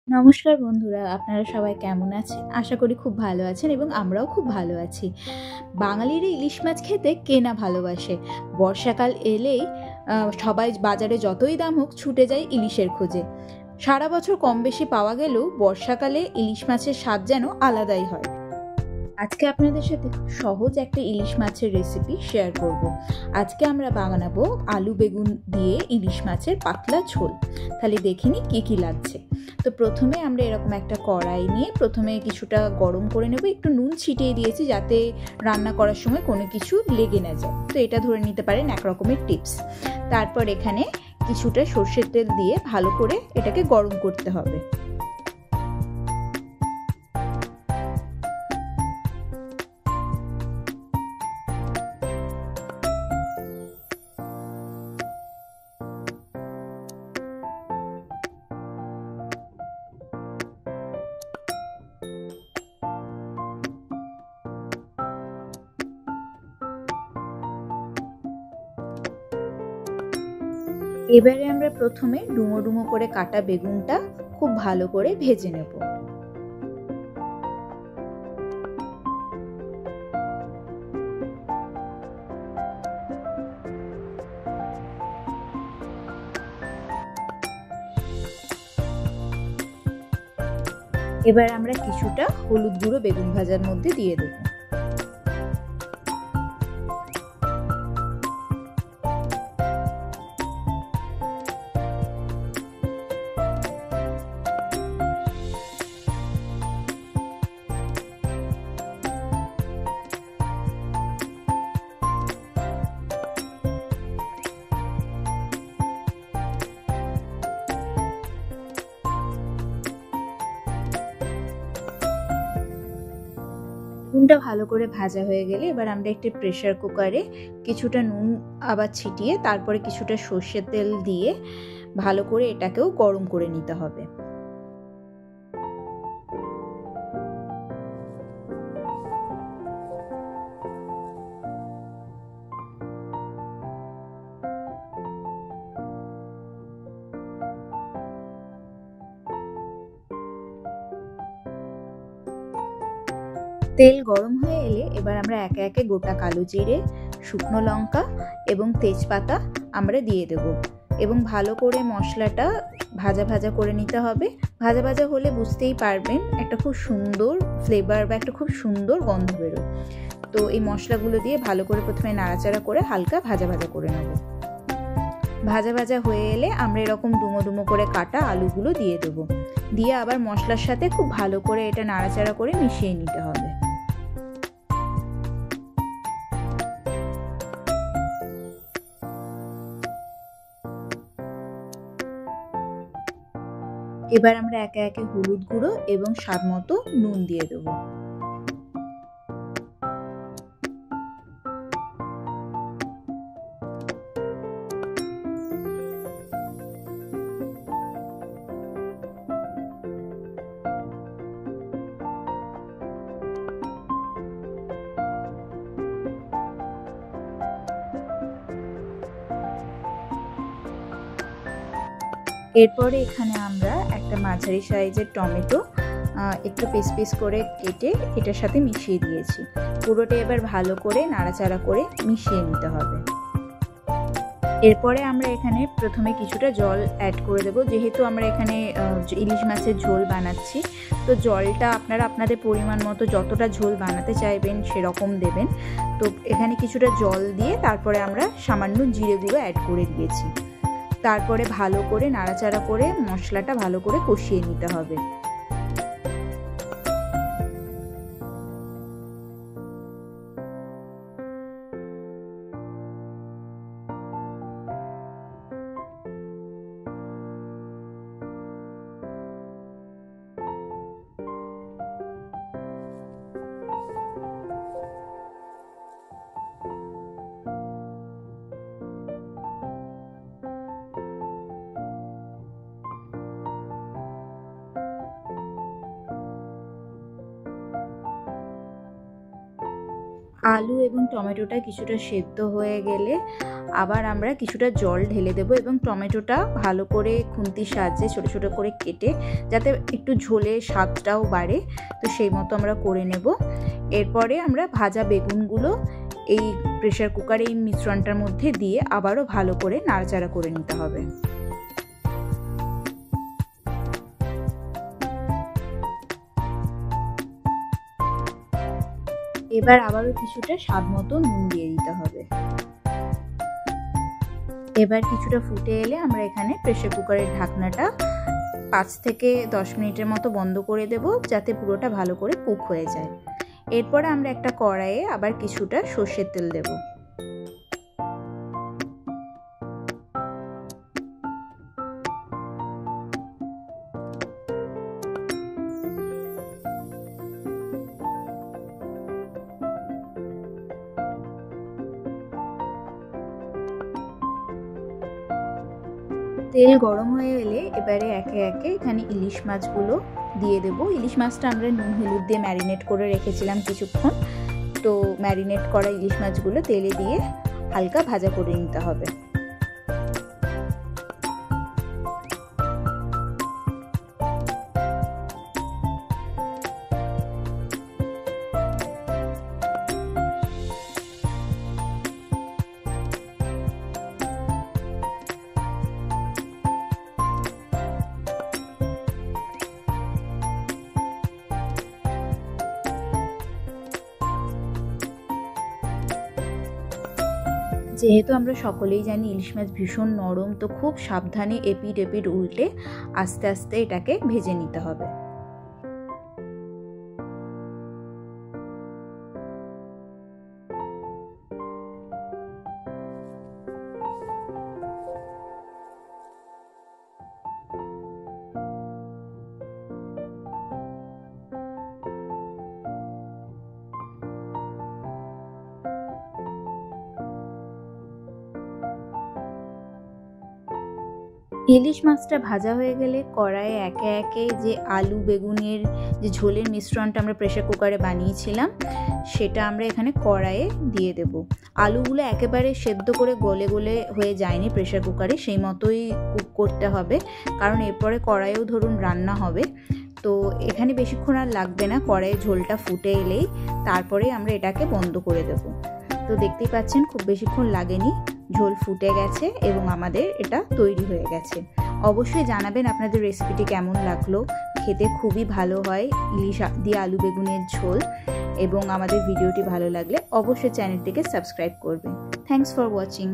নমস্কার বন্ধুরা, আপনারা সবাই কেমন আছেন? আশা করি খুব ভালো আছেন এবং আমরাও খুব ভালো আছি। বাঙালিরা ইলিশ মাছ খেতে কে না ভালোবাসে। বর্ষাকাল এলেই সবাই বাজারে যতই দাম হোক ছুটে যায় ইলিশের খোঁজে। সারা বছর কম বেশি পাওয়া গেলেও বর্ষাকালে ইলিশ মাছের স্বাদ যেন আলাদাই হয়। আজকে আপনাদের সাথে খুব সহজ একটা ইলিশ মাছের রেসিপি শেয়ার করব। আজকে আমরা বানাবো আলু বেগুন দিয়ে ইলিশ মাছের পাতলা ঝোল। তাহলে দেখে নিই কী কী লাগছে। তো প্রথমে আমরা এরকম একটা কড়াই নিয়ে প্রথমে কিছুটা গরম করে নেব। একটু নুন ছিটিয়ে দিয়েছি যাতে রান্না করার সময় কোনো কিছু লেগে না যায়। তো এটা ধরে নিতে পারেন এক রকমের টিপস। তারপর এখানে কিছুটা সর্ষের তেল দিয়ে ভালো করে এটাকে গরম করতে হবে। এবারে আমরা প্রথমে ডুমো ডুমো করে কাটা বেগুনটা খুব ভালো করে ভেজে নেব। এবার আমরা কিছুটা হলুদ গুঁড়ো বেগুন ভাজার মধ্যে দিয়ে দেবো। বেগুনটা ভালো করে ভাজা হয়ে গেলে এবার আমরা একটি প্রেসার কুকারে কিছুটা নুন আবার ছিটিয়ে তারপরে কিছুটা সর্ষের তেল দিয়ে ভালো করে এটাকেও গরম করে নিতে হবে। তেল গরম হয়ে এলে এবার আমরা একে একে গোটা কালো জিরে, শুকনো লঙ্কা এবং তেজপাতা আমরা দিয়ে দেব এবং ভালো করে মশলাটা ভাজা ভাজা করে নিতে হবে। ভাজা ভাজা হলে বুঝতেই পারবেন একটা খুব সুন্দর ফ্লেভার বা একটা খুব সুন্দর গন্ধ বেরোয়। তো এই মশলাগুলো দিয়ে ভালো করে প্রথমে নাড়াচাড়া করে হালকা ভাজা ভাজা করে নেব। ভাজা ভাজা হয়ে এলে আমরা এরকম ডুমো ডুমো করে কাটা আলুগুলো দিয়ে দেবো। দিয়ে আবার মশলার সাথে খুব ভালো করে এটা নাড়াচাড়া করে মিশিয়ে নিতে হবে। এবার আমরা একে একে হলুদ গুঁড়ো এবং স্বাদ মতো নুন দিয়ে দেবো। এরপরে এখানে আমরা একটা মাঝারি সাইজের টমেটো একটু পিস পিস করে কেটে এটার সাথে মিশিয়ে দিয়েছি। পুরোটা এবার ভালো করে নাড়াচাড়া করে মিশিয়ে নিতে হবে। এরপরে আমরা এখানে প্রথমে কিছুটা জল অ্যাড করে দেবো। যেহেতু আমরা এখানে ইলিশ মাছের ঝোল বানাচ্ছি, তো জলটা আপনারা আপনাদের পরিমাণ মতো যতটা ঝোল বানাতে চাইবেন সেরকম দেবেন। তো এখানে কিছুটা জল দিয়ে তারপরে আমরা সামান্য জিরে গুঁড়ো অ্যাড করে দিয়েছি। তারপরে ভালো করে নাড়াচাড়া করে মশলাটা ভালো করে কষিয়ে নিতে হবে। আলু এবং টমেটোটা কিছুটা সেদ্ধ হয়ে গেলে আবার আমরা কিছুটা জল ঢেলে দেবো এবং টমেটোটা ভালো করে খুন্তির সাহায্যে ছোটো ছোটো করে কেটে যাতে একটু ঝোলের স্বাদটাও বাড়ে, তো সেই মতো আমরা করে নেব। এরপরে আমরা ভাজা বেগুনগুলো এই প্রেসার কুকারে এই মিশ্রণটার মধ্যে দিয়ে আবারও ভালো করে নাড়াচাড়া করে নিতে হবে। এবার আবারও কিছুটা স্বাদ মতো নুন দিয়ে দিতে হবে। এবার কিছুটা ফুটে এলে আমরা এখানে প্রেসার কুকারের ঢাকনাটা 5 থেকে 10 মিনিটের মতো বন্ধ করে দেব, যাতে পুরোটা ভালো করে কুক হয়ে যায়। এরপরে আমরা একটা কড়াইয়ে আবার কিছুটা সর্ষের তেল দেব। তেল গরম হয়ে এলে এবারে একে একে এখানে ইলিশ মাছগুলো দিয়ে দেবো। ইলিশ মাছটা আমরা নুন হলুদ দিয়ে ম্যারিনেট করে রেখেছিলাম কিছুক্ষণ, তো ম্যারিনেট করা ইলিশ মাছগুলো তেলে দিয়ে হালকা ভাজা করে নিতে হবে। যেহেতু আমরা সকলেই জানি ইলিশ মাছ ভীষণ নরম, তো খুব সাবধানে এপিট এপিট উল্টে আস্তে আস্তে এটাকে ভেজে নিতে হবে। ইলিশ মাছটা ভাজা হয়ে গেলে কড়াইয়ে একে একে যে আলু বেগুনের যে ঝোলের মিশ্রণটা আমরা প্রেসার কুকারে বানিয়েছিলাম সেটা আমরা এখানে কড়াইয়ে দিয়ে দেব। আলুগুলো একেবারে সেদ্ধ করে গলে গলে হয়ে যায়নি প্রেসার কুকারে, সেই মতোই কুক করতে হবে, কারণ এরপরে কড়াইয়েও ধরুন রান্না হবে। তো এখানে বেশিক্ষণ আর লাগবে না, কড়াইয়ে ঝোলটা ফুটে এলেই তারপরে আমরা এটাকে বন্ধ করে দেব। তো দেখতেই পাচ্ছেন খুব বেশিক্ষণ লাগেনি, ঝোল ফুটে গেছে এবং আমাদের এটা তৈরি হয়ে গেছে। অবশ্যই জানাবেন আপনাদের রেসিপিটি কেমন লাগলো, খেতে খুবই ভালো হয় ইলিশ দিয়ে আলু বেগুনের ঝোল। এবং আমাদের ভিডিওটি ভালো লাগলে অবশ্যই চ্যানেলটিকে সাবস্ক্রাইব করবেন। Thanks for watching.